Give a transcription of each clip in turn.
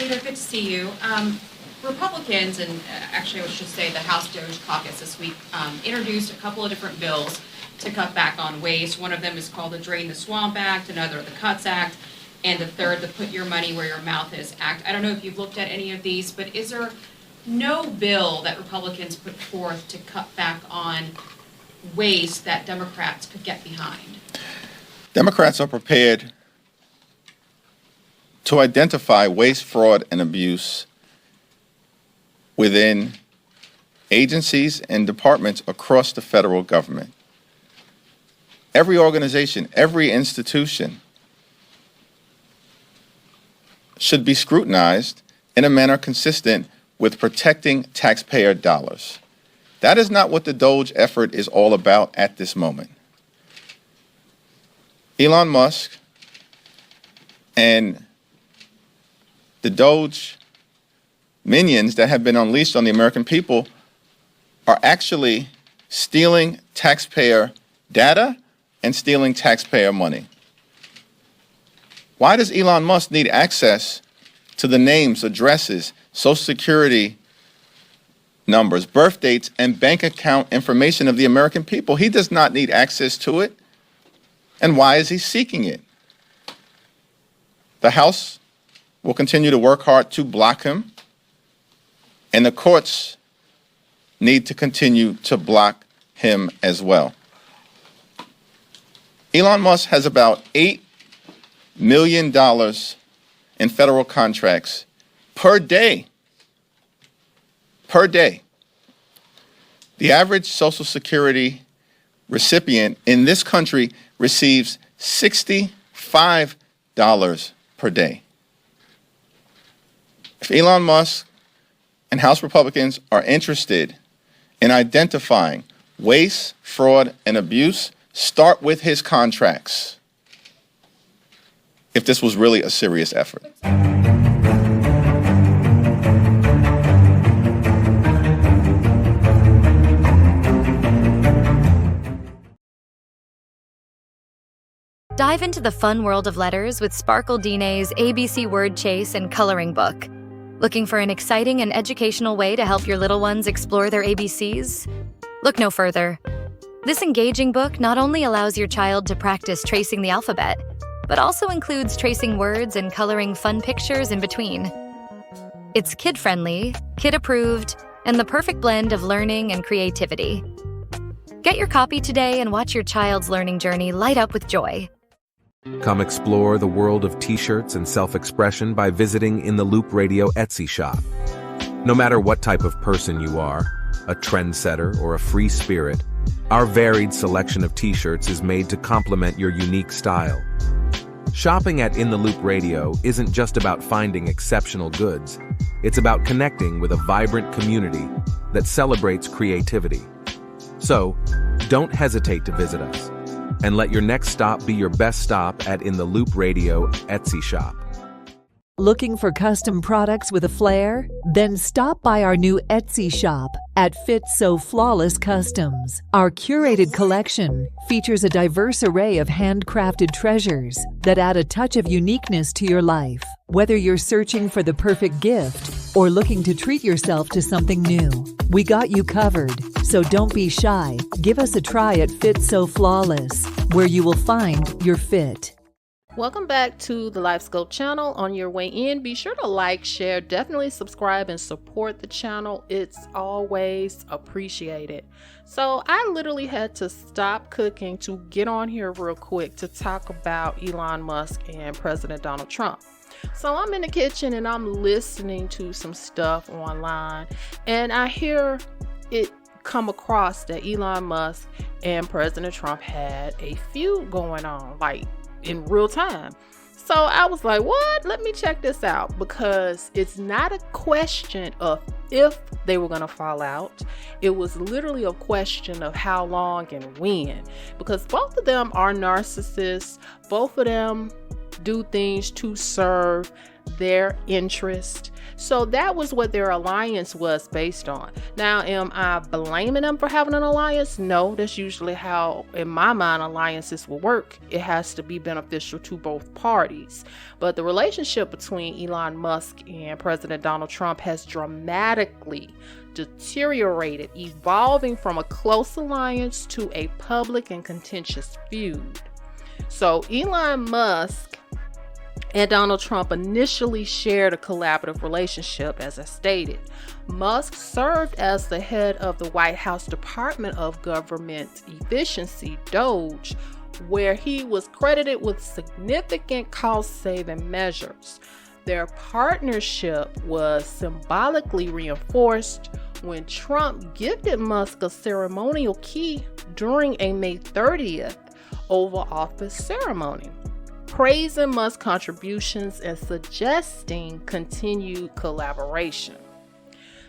Denae, good to see you. Republicans, and actually I should say the House Doge Caucus this week, introduced a couple of different bills to cut back on waste. One of them is called the Drain the Swamp Act, another the Cuts Act, and the third, the Put Your Money Where Your Mouth Is Act. I don't know if you've looked at any of these, but is there no bill that Republicans put forth to cut back on waste that Democrats could get behind? Democrats are prepared to identify waste, fraud, and abuse within agencies and departments across the federal government. Every organization, every institution should be scrutinized in a manner consistent with protecting taxpayer dollars. That is not what the Doge effort is all about at this moment. Elon Musk and the Doge minions that have been unleashed on the American people are actually stealing taxpayer data and stealing taxpayer money. Why does Elon Musk need access to the names, addresses, Social Security numbers, birth dates, and bank account information of the American people? He does not need access to it. And why is he seeking it? The House will continue to work hard to block him, and the courts need to continue to block him as well. Elon Musk has about $8 million in federal contracts per day. Per day. The average Social Security recipient in this country receives $65 per day. If Elon Musk and House Republicans are interested in identifying waste, fraud, and abuse, start with his contracts, if this was really a serious effort. Dive into the fun world of letters with Sparkle Denae's ABC Word Chase and Coloring Book. Looking for an exciting and educational way to help your little ones explore their ABCs? Look no further. This engaging book not only allows your child to practice tracing the alphabet, but also includes tracing words and coloring fun pictures in between. It's kid-friendly, kid-approved, and the perfect blend of learning and creativity. Get your copy today and watch your child's learning journey light up with joy. Come explore the world of t-shirts and self-expression by visiting In the Loop Radio Etsy shop. No matter what type of person you are, a trendsetter or a free spirit, our varied selection of t-shirts is made to complement your unique style. Shopping at In the Loop Radio isn't just about finding exceptional goods. It's about connecting with a vibrant community that celebrates creativity. So, don't hesitate to visit us, and let your next stop be your best stop at In the Loop Radio Etsy shop. Looking for custom products with a flair? Then stop by our new Etsy shop at Fit So Flawless Customs. Our curated collection features a diverse array of handcrafted treasures that add a touch of uniqueness to your life. Whether you're searching for the perfect gift or looking to treat yourself to something new, we got you covered. So don't be shy. Give us a try at Fit So Flawless, where you will find your fit. Welcome back to the Life Scope channel. On your way in, be sure to like, share, definitely subscribe and support the channel. It's always appreciated. So I literally had to stop cooking to get on here real quick to talk about Elon Musk and President Donald Trump. So I'm in the kitchen and I'm listening to some stuff online, and I hear it come across that Elon Musk and President Trump had a feud going on, like in real time. So I was like, what? Let me check this out, because it's not a question of if they were going to fall out. It was literally a question of how long and when, because both of them are narcissists. Both of them do things to serve their interest. So that was what their alliance was based on. Now, am I blaming them for having an alliance? No, that's usually how, in my mind, alliances will work. It has to be beneficial to both parties. But the relationship between Elon Musk and President Donald Trump has dramatically deteriorated, evolving from a close alliance to a public and contentious feud. So Elon Musk and Donald Trump initially shared a collaborative relationship, as I stated. Musk served as the head of the White House Department of Government Efficiency, DOGE, where he was credited with significant cost-saving measures. Their partnership was symbolically reinforced when Trump gifted Musk a ceremonial key during a May 30th Oval Office ceremony, praising Musk's contributions and suggesting continued collaboration.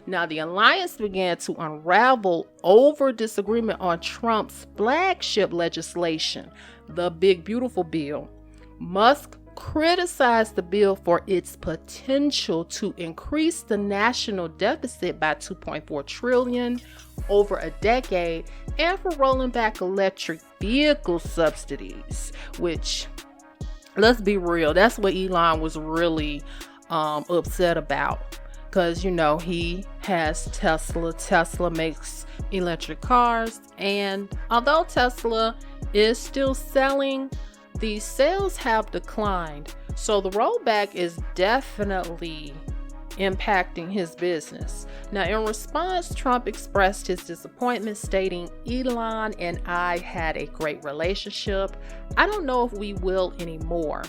Now, the alliance began to unravel over disagreement on Trump's flagship legislation, the Big Beautiful Bill. Musk criticized the bill for its potential to increase the national deficit by $2.4 trillion over a decade and for rolling back electric vehicle subsidies, which, let's be real, that's what Elon was really upset about. Because, you know, he has Tesla. Tesla makes electric cars. And although Tesla is still selling, the sales have declined. So the rollback is definitely impacting his business. Now, in response, Trump expressed his disappointment, stating, "Elon and I had a great relationship. I don't know if we will anymore,"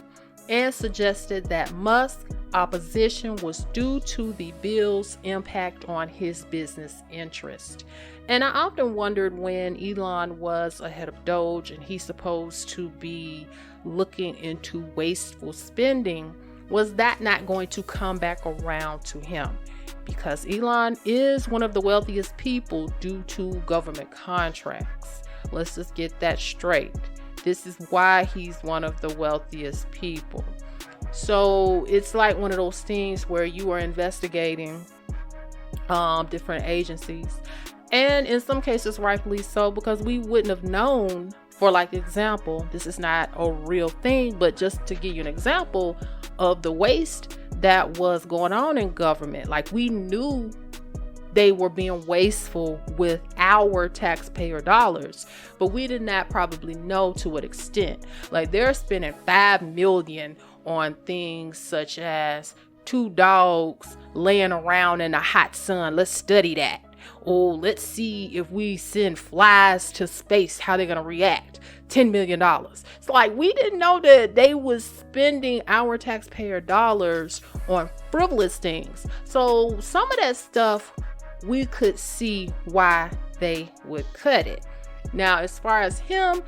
and suggested that Musk's opposition was due to the bill's impact on his business interest. And I often wondered, when Elon was ahead of Doge and he's supposed to be looking into wasteful spending, was that not going to come back around to him? Because Elon is one of the wealthiest people due to government contracts. Let's just get that straight. This is why he's one of the wealthiest people. So it's like one of those things where you are investigating different agencies, and in some cases rightfully so, because we wouldn't have known. For like example, this is not a real thing, but just to give you an example of the waste that was going on in government, like we knew they were being wasteful with our taxpayer dollars, but we did not probably know to what extent. Like they're spending $5 million on things such as 2 dogs laying around in the hot sun. Let's study that. Oh, let's see if we send flies to space, how they're going to react. $10 million. It's like we didn't know that they was spending our taxpayer dollars on frivolous things. So some of that stuff, we could see why they would cut it. Now, as far as him,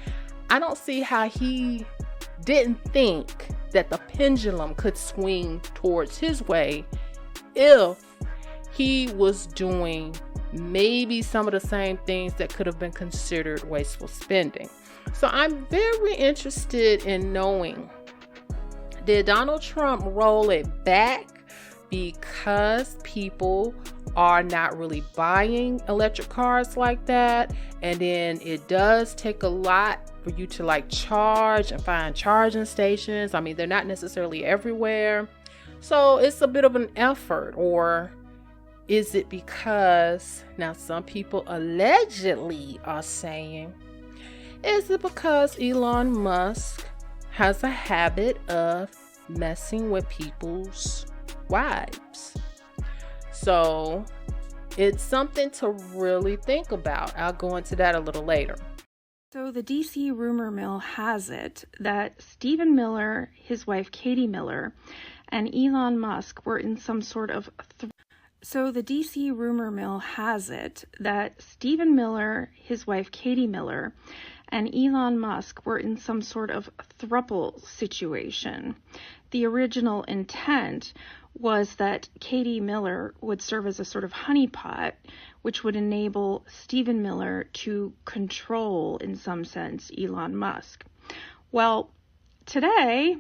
I don't see how he didn't think that the pendulum could swing towards his way if he was doing maybe some of the same things that could have been considered wasteful spending. So I'm very interested in knowing, did Donald Trump roll it back because people are not really buying electric cars like that? And then it does take a lot for you to like charge and find charging stations. I mean, they're not necessarily everywhere. So it's a bit of an effort. Or is it because, now some people allegedly are saying, is it because Elon Musk has a habit of messing with people's wives? So it's something to really think about. I'll go into that a little later. So the DC rumor mill has it that Stephen Miller, his wife Katie Miller, and Elon Musk were in some sort of So the DC rumor mill has it that Stephen Miller, his wife Katie Miller, and Elon Musk were in some sort of throuple situation. The original intent was that Katie Miller would serve as a sort of honeypot, which would enable Stephen Miller to control, in some sense, Elon Musk. Well, today,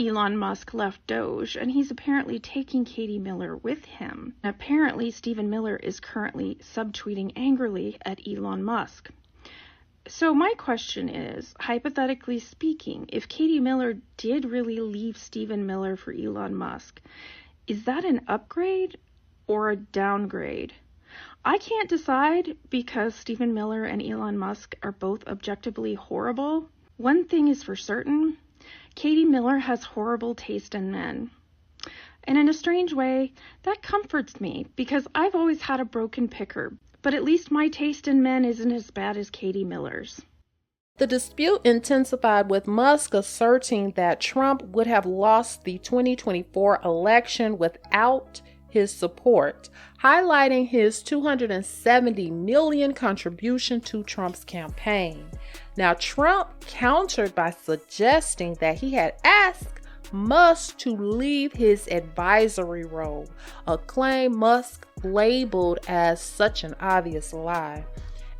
Elon Musk left Doge, and he's apparently taking Katie Miller with him. Apparently, Stephen Miller is currently subtweeting angrily at Elon Musk. So my question is, hypothetically speaking, if Katie Miller did really leave Stephen Miller for Elon Musk, is that an upgrade or a downgrade? I can't decide because Stephen Miller and Elon Musk are both objectively horrible. One thing is for certain, Katie Miller has horrible taste in men. And in a strange way, that comforts me because I've always had a broken picker, but at least my taste in men isn't as bad as Katie Miller's. The dispute intensified with Musk asserting that Trump would have lost the 2024 election without his support, highlighting his $270 million contribution to Trump's campaign. Now, Trump countered by suggesting that he had asked Musk to leave his advisory role, a claim Musk labeled as such an obvious lie.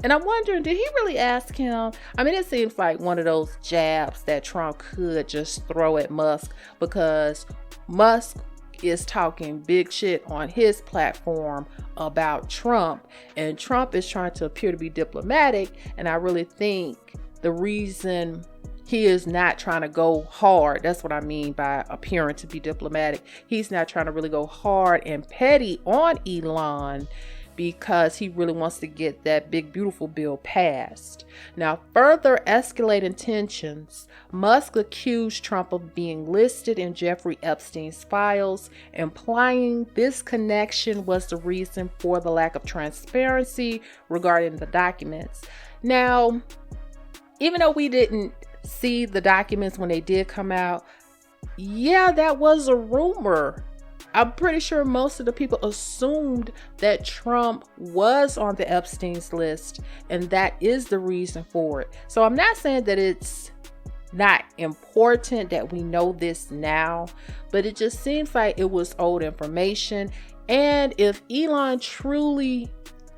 And I'm wondering, did he really ask him? I mean, it seems like one of those jabs that Trump could just throw at Musk because Musk is talking big shit on his platform about Trump, and Trump is trying to appear to be diplomatic. And I really think the reason he is not trying to go hard, that's what I mean by appearing to be diplomatic. He's not trying to really go hard and petty on Elon because he really wants to get that big, beautiful bill passed. Now, further escalating tensions, Musk accused Trump of being listed in Jeffrey Epstein's files, implying this connection was the reason for the lack of transparency regarding the documents. Now, even though we didn't see the documents when they did come out, yeah, that was a rumor. I'm pretty sure most of the people assumed that Trump was on the Epstein's list, and that is the reason for it. So I'm not saying that it's not important that we know this now, but it just seems like it was old information. And if Elon truly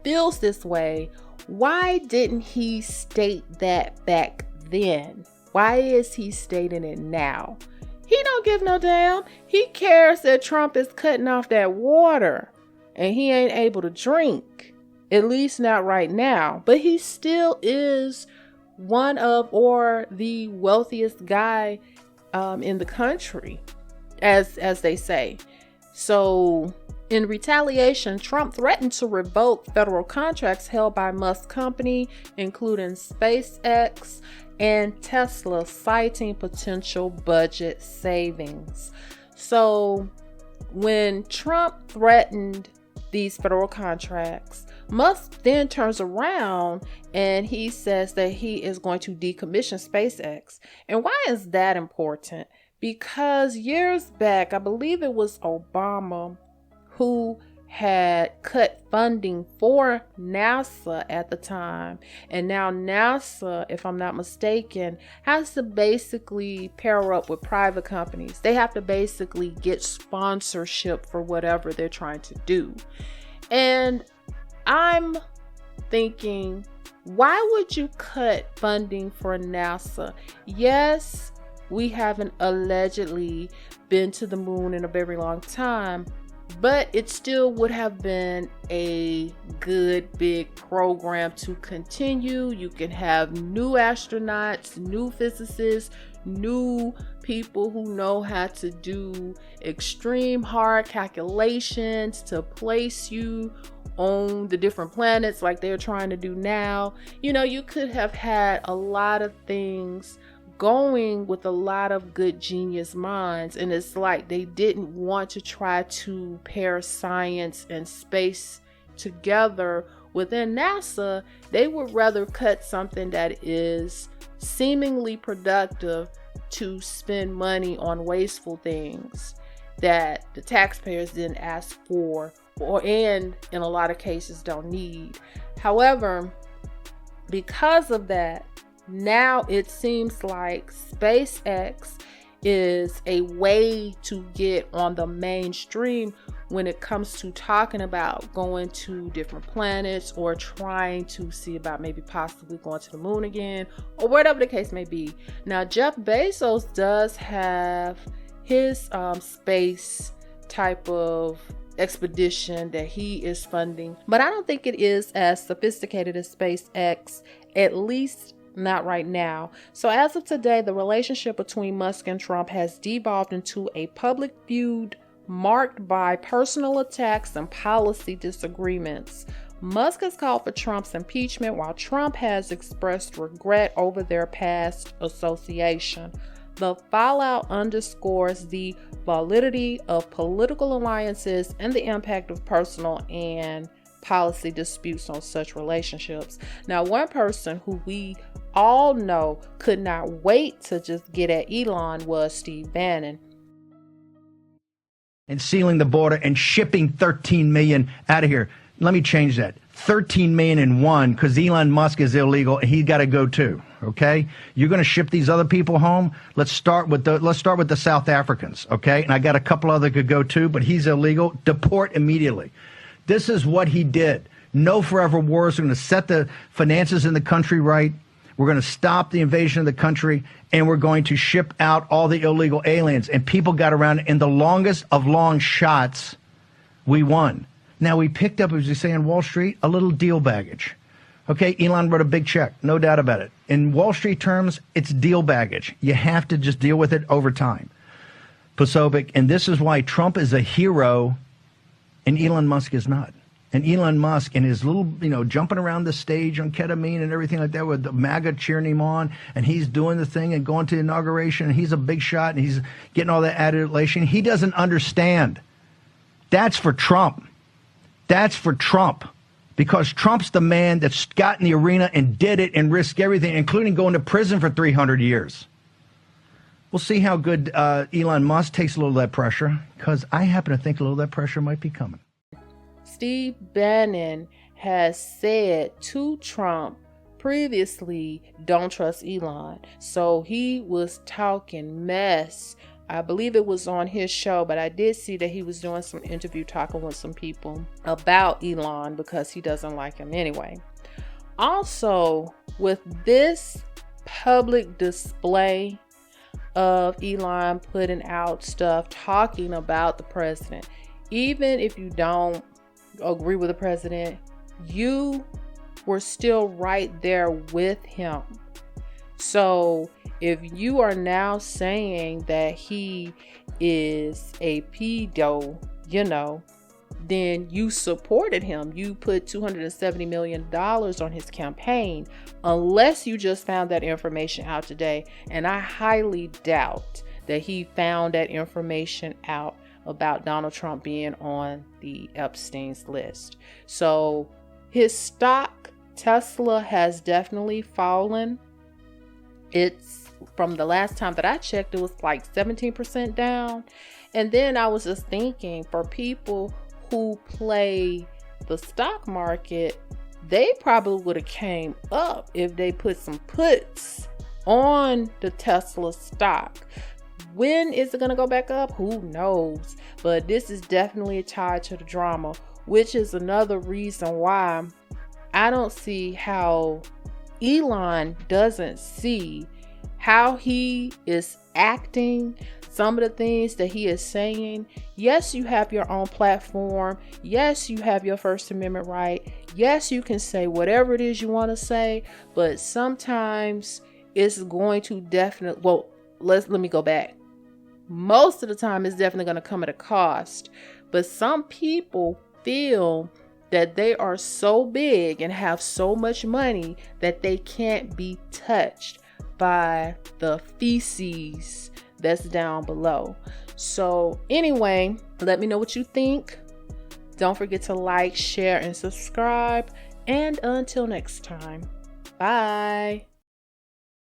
feels this way, why didn't he state that back then? Why is he stating it now? He don't give no damn. He cares that Trump is cutting off that water and he ain't able to drink, at least not right now. But he still is one of or the wealthiest guy in the country, as they say. So in retaliation, Trump threatened to revoke federal contracts held by Musk company, including SpaceX and Tesla, citing potential budget savings. So when Trump threatened these federal contracts, Musk then turns around and he says that he is going to decommission SpaceX. And why is that important? Because years back, I believe it was Obama who had cut funding for NASA at the time. And now NASA, if I'm not mistaken, has to basically pair up with private companies. They have to basically get sponsorship for whatever they're trying to do. And I'm thinking, why would you cut funding for NASA? Yes, we haven't allegedly been to the moon in a very long time, but it still would have been a good big program to continue. You can have new astronauts, new physicists, new people who know how to do extreme hard calculations to place you on the different planets like they're trying to do now. You know, you could have had a lot of things going with a lot of good genius minds, and it's like they didn't want to try to pair science and space together within NASA. They would rather cut something that is seemingly productive to spend money on wasteful things that the taxpayers didn't ask for and in a lot of cases don't need. However, because of that, now it seems like SpaceX is a way to get on the mainstream when it comes to talking about going to different planets or trying to see about maybe possibly going to the moon again or whatever the case may be. Now, Jeff Bezos does have his space type of expedition that he is funding. But I don't think it is as sophisticated as SpaceX, at least not right now. So as of today, the relationship between Musk and Trump has devolved into a public feud marked by personal attacks and policy disagreements. Musk has called for Trump's impeachment, while Trump has expressed regret over their past association. The fallout underscores the validity of political alliances and the impact of personal and policy disputes on such relationships. Now, one person who we all know could not wait to just get at Elon was Steve Bannon. And sealing the border and shipping 13 million out of here. Let me change that. 13 million in one, because Elon Musk is illegal and he's got to go too. Okay, you're going to ship these other people home. Let's start with the South Africans. Okay, and I got a couple other could go too, but he's illegal. Deport immediately. This is what he did. No forever wars. We're going to set the finances in the country right. We're going to stop the invasion of the country, and we're going to ship out all the illegal aliens. And people got around in the longest of long shots. We won. Now, we picked up, as you say on Wall Street, a little deal baggage. Okay, Elon wrote a big check, no doubt about it. In Wall Street terms, it's deal baggage. You have to just deal with it over time. Posobiec, and this is why Trump is a hero and Elon Musk is not. And Elon Musk and his little, jumping around the stage on ketamine and everything like that with the MAGA cheering him on, and he's doing the thing and going to the inauguration, and he's a big shot, and he's getting all that adulation. He doesn't understand. That's for Trump. That's for Trump. Because Trump's the man that's got in the arena and did it and risked everything, including going to prison for 300 years. We'll see how good Elon Musk takes a little of that pressure, because I happen to think a little of that pressure might be coming. Steve Bannon has said to Trump previously, don't trust Elon. So he was talking mess. I believe it was on his show, but I did see that he was doing some interview talking with some people about Elon because he doesn't like him anyway. Also, with this public display of Elon putting out stuff talking about the president, even if you don't agree with the president, you were still right there with him. So if you are now saying that he is a pedo, then you supported him. You put $270 million on his campaign, unless you just found that information out today. And I highly doubt that he found that information out about Donald Trump being on the Epstein's list. So his stock, Tesla, has definitely fallen. It's from the last time that I checked, it was like 17% down. And then I was just thinking, for people who play the stock market, they probably would have came up if they put some puts on the Tesla stock. When is it going to go back up? Who knows? But this is definitely tied to the drama, which is another reason why I don't see how Elon doesn't see how he is acting, some of the things that he is saying. Yes, you have your own platform. Yes, you have your First Amendment right. Yes, you can say whatever it is you want to say, but sometimes it's going to definitely, let me go back. Most of the time, it's definitely going to come at a cost. But some people feel that they are so big and have so much money that they can't be touched by the feces that's down below. So anyway, let me know what you think. Don't forget to like, share, and subscribe. And until next time, bye.